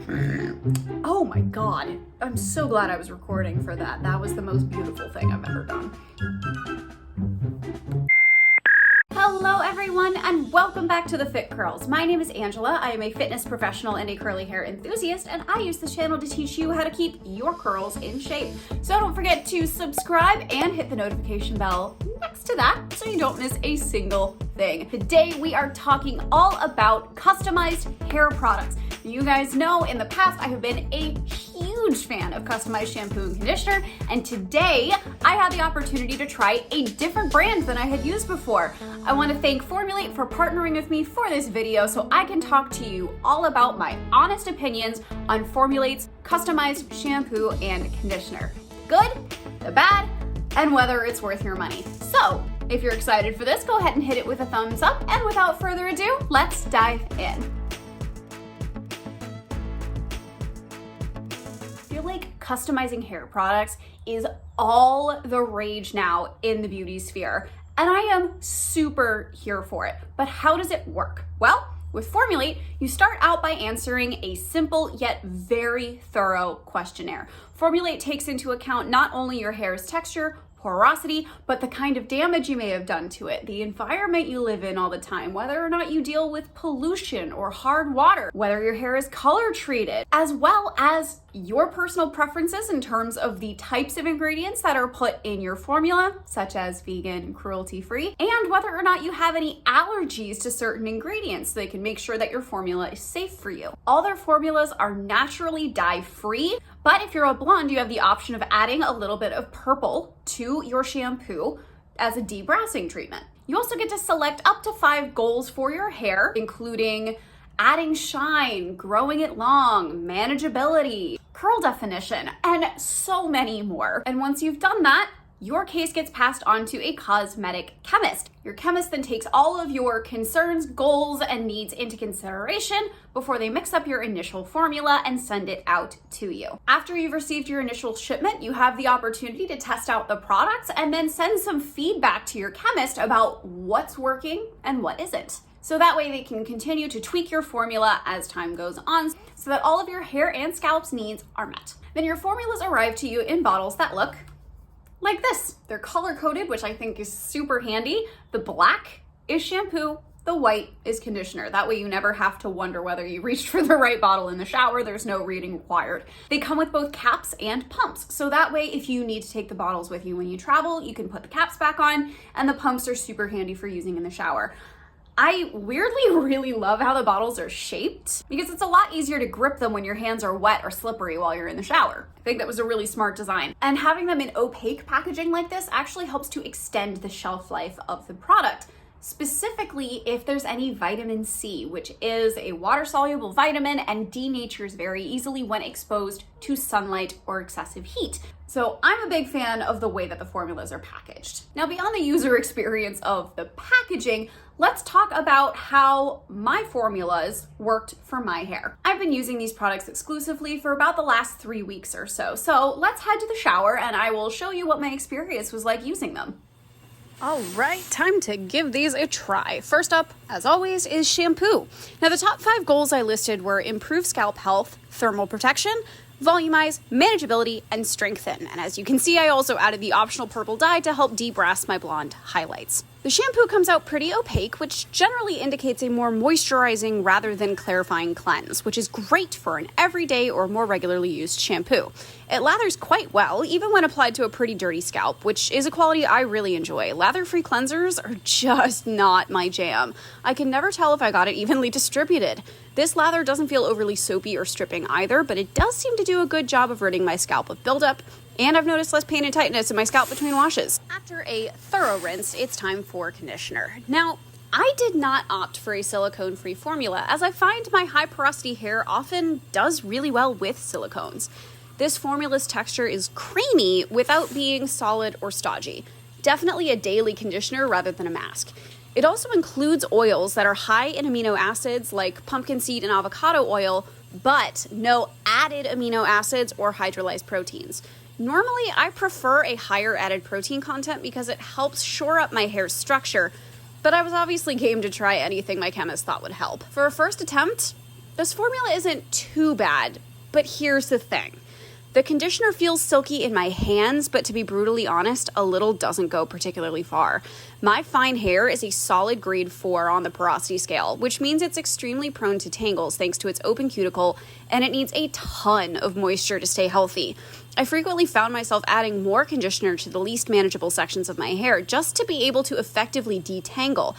Oh my god. I'm so glad I was recording for that. That was the most beautiful thing I've ever done. Hello everyone and welcome back to The Fit Curls. My name is Angela. I am a fitness professional and a curly hair enthusiast, and I use this channel to teach you how to keep your curls in shape. So don't forget to subscribe and hit the notification bell next to that so you don't miss a single thing. Today we are talking all about customized hair products. You guys know in the past I have been a huge fan of customized shampoo and conditioner, and today I had the opportunity to try a different brand than I had used before. I want to thank Formulate for partnering with me for this video so I can talk to you all about my honest opinions on Formulate's customized shampoo and conditioner. Good, the bad, and whether it's worth your money. So, if you're excited for this, go ahead and hit it with a thumbs up, and without further ado, let's dive in. I feel like customizing hair products is all the rage now in the beauty sphere, and I am super here for it. But how does it work? Well, with Formulate, you start out by answering a simple yet very thorough questionnaire. Formulate takes into account not only your hair's texture, porosity, but the kind of damage you may have done to it, the environment you live in all the time, whether or not you deal with pollution or hard water, whether your hair is color treated, as well as your personal preferences in terms of the types of ingredients that are put in your formula, such as vegan and cruelty-free, and whether or not you have any allergies to certain ingredients so they can make sure that your formula is safe for you. All their formulas are naturally dye-free, but if you're a blonde, you have the option of adding a little bit of purple to your shampoo as a debrassing treatment. You also get to select up to 5 goals for your hair, including adding shine, growing it long, manageability, curl definition, and so many more. And once you've done that, your case gets passed on to a cosmetic chemist. Your chemist then takes all of your concerns, goals, and needs into consideration before they mix up your initial formula and send it out to you. After you've received your initial shipment, you have the opportunity to test out the products and then send some feedback to your chemist about what's working and what isn't. So that way they can continue to tweak your formula as time goes on so that all of your hair and scalp's needs are met. Then your formulas arrive to you in bottles that look like this. They're color-coded, which I think is super handy. The black is shampoo, the white is conditioner. That way you never have to wonder whether you reached for the right bottle in the shower. There's no reading required. They come with both caps and pumps. So that way if you need to take the bottles with you when you travel, you can put the caps back on, and the pumps are super handy for using in the shower. I weirdly really love how the bottles are shaped because it's a lot easier to grip them when your hands are wet or slippery while you're in the shower. I think that was a really smart design. And having them in opaque packaging like this actually helps to extend the shelf life of the product, specifically if there's any vitamin C, which is a water-soluble vitamin and denatures very easily when exposed to sunlight or excessive heat. So I'm a big fan of the way that the formulas are packaged. Now, beyond the user experience of the packaging, let's talk about how my formulas worked for my hair. I've been using these products exclusively for about the last 3 weeks or so. So let's head to the shower and I will show you what my experience was like using them. All right, time to give these a try. First up, as always, is shampoo. Now, the top 5 goals I listed were improve scalp health, thermal protection, volumize, manageability, and strengthen. And as you can see, I also added the optional purple dye to help debrass my blonde highlights. The shampoo comes out pretty opaque, which generally indicates a more moisturizing rather than clarifying cleanse, which is great for an everyday or more regularly used shampoo. It lathers quite well, even when applied to a pretty dirty scalp, which is a quality I really enjoy. Lather-free cleansers are just not my jam. I can never tell if I got it evenly distributed. This lather doesn't feel overly soapy or stripping either, but it does seem to do a good job of ridding my scalp of buildup, and I've noticed less pain and tightness in my scalp between washes. After a thorough rinse, it's time for conditioner. Now, I did not opt for a silicone-free formula, as I find my high porosity hair often does really well with silicones. This formula's texture is creamy without being solid or stodgy. Definitely a daily conditioner rather than a mask. It also includes oils that are high in amino acids like pumpkin seed and avocado oil, but no added amino acids or hydrolyzed proteins. Normally, I prefer a higher added protein content because it helps shore up my hair's structure, but I was obviously game to try anything my chemist thought would help. For a first attempt, This formula isn't too bad, but here's the thing. The conditioner feels silky in my hands, but to be brutally honest, a little doesn't go particularly far. My fine hair is a solid grade 4 on the porosity scale, which means it's extremely prone to tangles thanks to its open cuticle, and it needs a ton of moisture to stay healthy. I frequently found myself adding more conditioner to the least manageable sections of my hair just to be able to effectively detangle,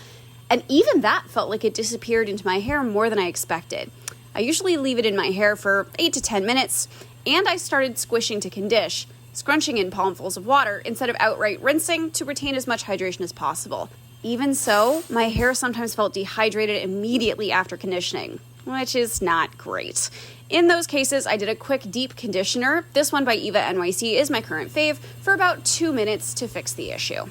and even that felt like it disappeared into my hair more than I expected. I usually leave it in my hair for 8 to 10 minutes, and I started squishing to condition, scrunching in palmfuls of water instead of outright rinsing to retain as much hydration as possible. Even so, my hair sometimes felt dehydrated immediately after conditioning, which is not great. In those cases, I did a quick deep conditioner. This one by Eva NYC is my current fave for about 2 minutes to fix the issue.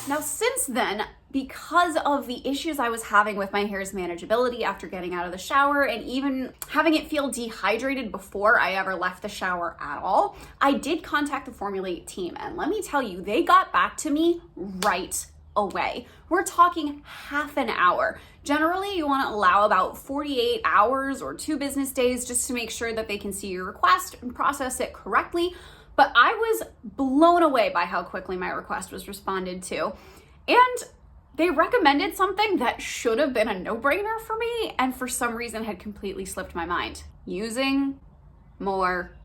Now, since then, because of the issues I was having with my hair's manageability after getting out of the shower and even having it feel dehydrated before I ever left the shower at all, I did contact the Formulate team, and let me tell you, they got back to me right away. We're talking half an hour. Generally, you want to allow about 48 hours or 2 business days just to make sure that they can see your request and process it correctly. But I was blown away by how quickly my request was responded to. And they recommended something that should have been a no-brainer for me and for some reason had completely slipped my mind. Using more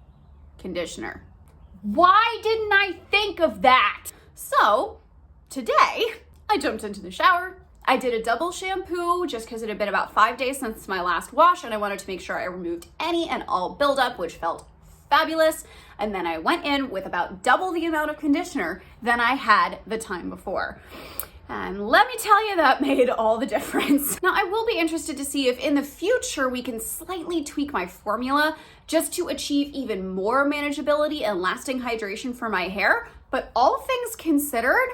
conditioner. Why didn't I think of that? So today I jumped into the shower. I did a double shampoo just because it had been about 5 days since my last wash and I wanted to make sure I removed any and all buildup, which felt fabulous. And then I went in with about double the amount of conditioner than I had the time before. And let me tell you, that made all the difference. Now, I will be interested to see if in the future we can slightly tweak my formula just to achieve even more manageability and lasting hydration for my hair. But all things considered,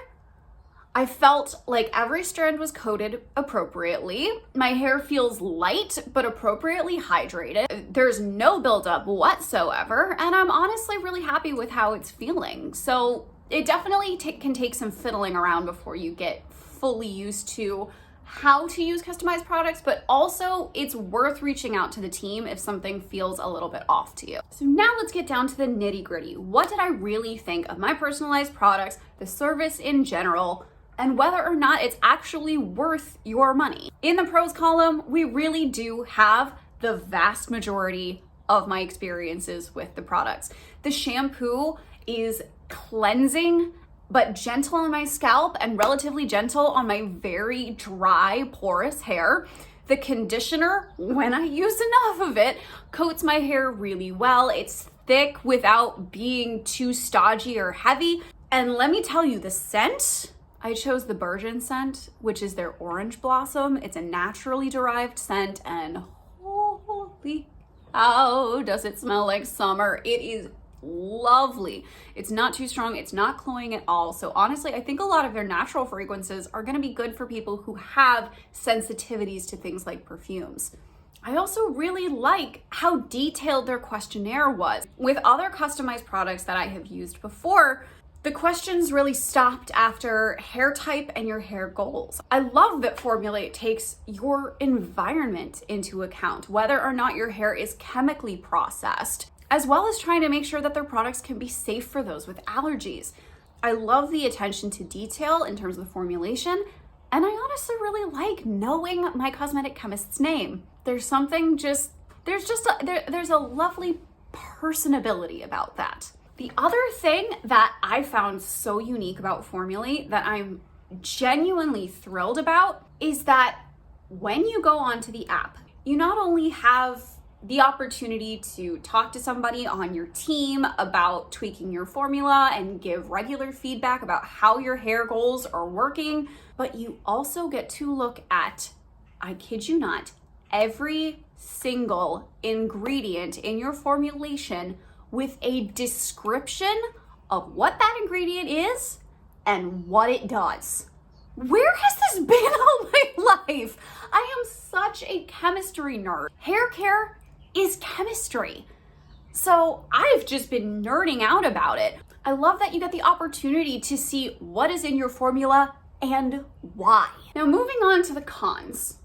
I felt like every strand was coated appropriately. My hair feels light, but appropriately hydrated. There's no buildup whatsoever, and I'm honestly really happy with how it's feeling. So it definitely can take some fiddling around before you get fully used to how to use customized products, but also it's worth reaching out to the team if something feels a little bit off to you. So now let's get down to the nitty-gritty. What did I really think of my personalized products, the service in general, and whether or not it's actually worth your money? In the pros column, we really do have the vast majority of my experiences with the products. The shampoo is cleansing, but gentle on my scalp and relatively gentle on my very dry, porous hair. The conditioner, when I use enough of it, coats my hair really well. It's thick without being too stodgy or heavy. And let me tell you, the scent, I chose the Burgeon scent, which is their orange blossom. It's a naturally derived scent, and holy cow, does it smell like summer. It is lovely. It's not too strong. It's not cloying at all. So honestly, I think a lot of their natural fragrances are going to be good for people who have sensitivities to things like perfumes. I also really like how detailed their questionnaire was. With other customized products that I have used before, the questions really stopped after hair type and your hair goals. I love that Formulate takes your environment into account, whether or not your hair is chemically processed, as well as trying to make sure that their products can be safe for those with allergies. I love the attention to detail in terms of the formulation, and I honestly really like knowing my cosmetic chemist's name. There's a lovely personability about that. The other thing that I found so unique about Formulate that I'm genuinely thrilled about is that when you go onto the app, you not only have the opportunity to talk to somebody on your team about tweaking your formula and give regular feedback about how your hair goals are working, but you also get to look at, I kid you not, every single ingredient in your formulation with a description of what that ingredient is and what it does. Where has this been all my life? I am such a chemistry nerd. Hair care is chemistry. So I've just been nerding out about it. I love that you get the opportunity to see what is in your formula and why. Now moving on to the cons.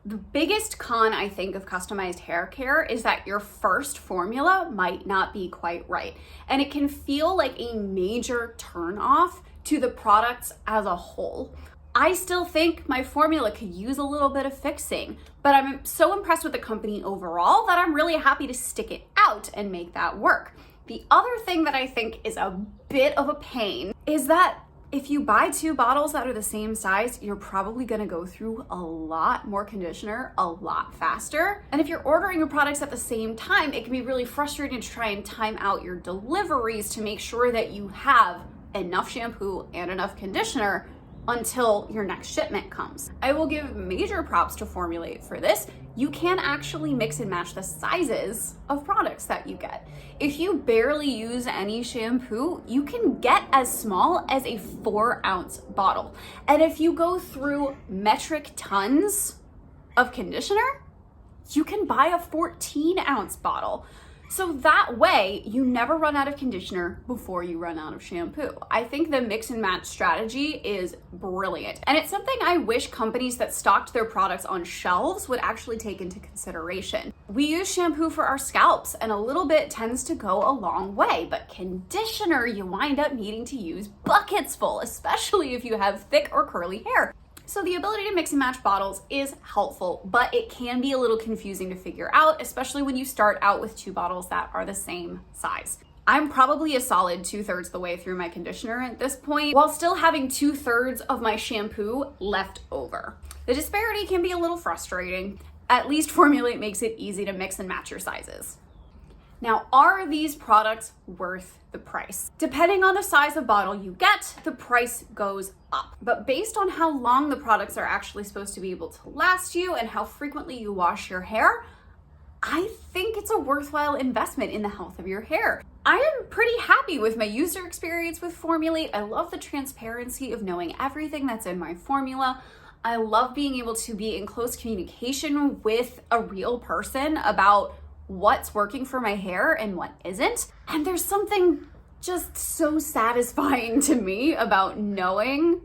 The biggest con, I think, of customized hair care is that your first formula might not be quite right. And it can feel like a major turnoff to the products as a whole. I still think my formula could use a little bit of fixing, but I'm so impressed with the company overall that I'm really happy to stick it out and make that work. The other thing that I think is a bit of a pain is that if you buy 2 bottles that are the same size, you're probably gonna go through a lot more conditioner a lot faster. And if you're ordering your products at the same time, it can be really frustrating to try and time out your deliveries to make sure that you have enough shampoo and enough conditioner until your next shipment comes. I will give major props to Formulate for this. You can actually mix and match the sizes of products that you get. If you barely use any shampoo, you can get as small as a 4-ounce bottle. And if you go through metric tons of conditioner, you can buy a 14-ounce bottle. So that way, you never run out of conditioner before you run out of shampoo. I think the mix and match strategy is brilliant. And it's something I wish companies that stocked their products on shelves would actually take into consideration. We use shampoo for our scalps, and a little bit tends to go a long way, but conditioner, you wind up needing to use buckets full, especially if you have thick or curly hair. So the ability to mix and match bottles is helpful, but it can be a little confusing to figure out, especially when you start out with 2 bottles that are the same size. I'm probably a solid 2/3 the way through my conditioner at this point, while still having 2/3 of my shampoo left over. The disparity can be a little frustrating. At least Formulate makes it easy to mix and match your sizes. Now, are these products worth the price? Depending on the size of bottle you get, the price goes up. But based on how long the products are actually supposed to be able to last you and how frequently you wash your hair, I think it's a worthwhile investment in the health of your hair. I am pretty happy with my user experience with Formulate. I love the transparency of knowing everything that's in my formula. I love being able to be in close communication with a real person about what's working for my hair and what isn't. And there's something just so satisfying to me about knowing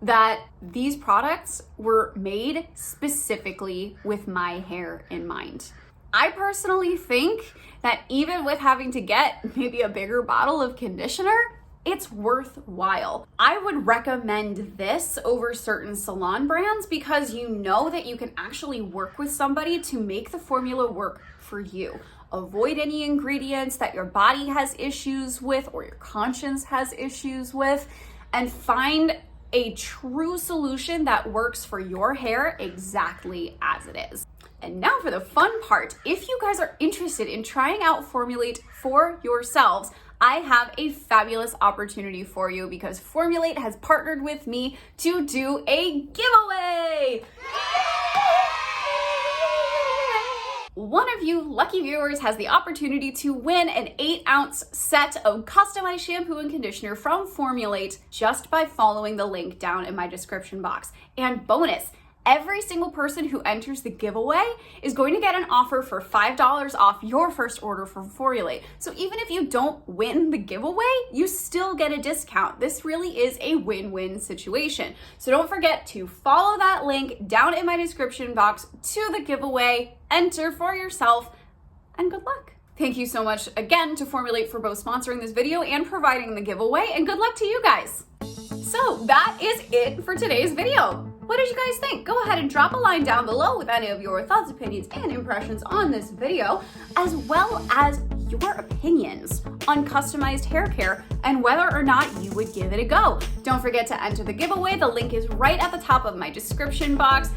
that these products were made specifically with my hair in mind. I personally think that even with having to get maybe a bigger bottle of conditioner, it's worthwhile. I would recommend this over certain salon brands because you know that you can actually work with somebody to make the formula work for you. Avoid any ingredients that your body has issues with or your conscience has issues with, and find a true solution that works for your hair exactly as it is. And now for the fun part. If you guys are interested in trying out Formulate for yourselves, I have a fabulous opportunity for you because Formulate has partnered with me to do a giveaway. One of you lucky viewers has the opportunity to win an 8-ounce set of customized shampoo and conditioner from Formulate just by following the link down in my description box. And bonus, every single person who enters the giveaway is going to get an offer for $5 off your first order from Formulate. So even if you don't win the giveaway, you still get a discount. This really is a win-win situation. So don't forget to follow that link down in my description box to the giveaway, enter for yourself, and good luck. Thank you so much again to Formulate for both sponsoring this video and providing the giveaway, and good luck to you guys. So that is it for today's video. What did you guys think? Go ahead and drop a line down below with any of your thoughts, opinions, and impressions on this video, as well as your opinions on customized hair care and whether or not you would give it a go. Don't forget to enter the giveaway. The link is right at the top of my description box.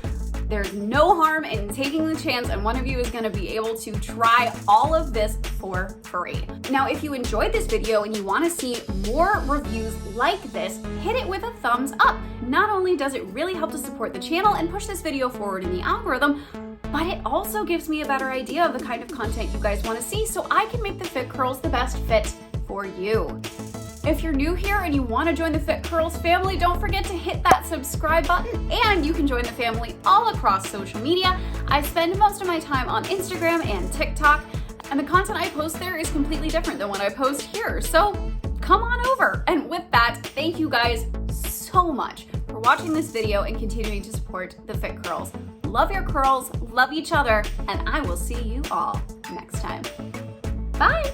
There's no harm in taking the chance, and one of you is going to be able to try all of this for free. Now, if you enjoyed this video and you want to see more reviews like this, hit it with a thumbs up. Not only does it really help to support the channel and push this video forward in the algorithm, but it also gives me a better idea of the kind of content you guys want to see so I can make the Fit Curls the best fit for you. If you're new here and you want to join the Fit Curls family, don't forget to hit that subscribe button, and you can join the family all across social media. I spend most of my time on Instagram and TikTok, and the content I post there is completely different than what I post here. So come on over. And with that, thank you guys so much for watching this video and continuing to support the Fit Curls. love your curls, love each other, and I will see you all next time. Bye.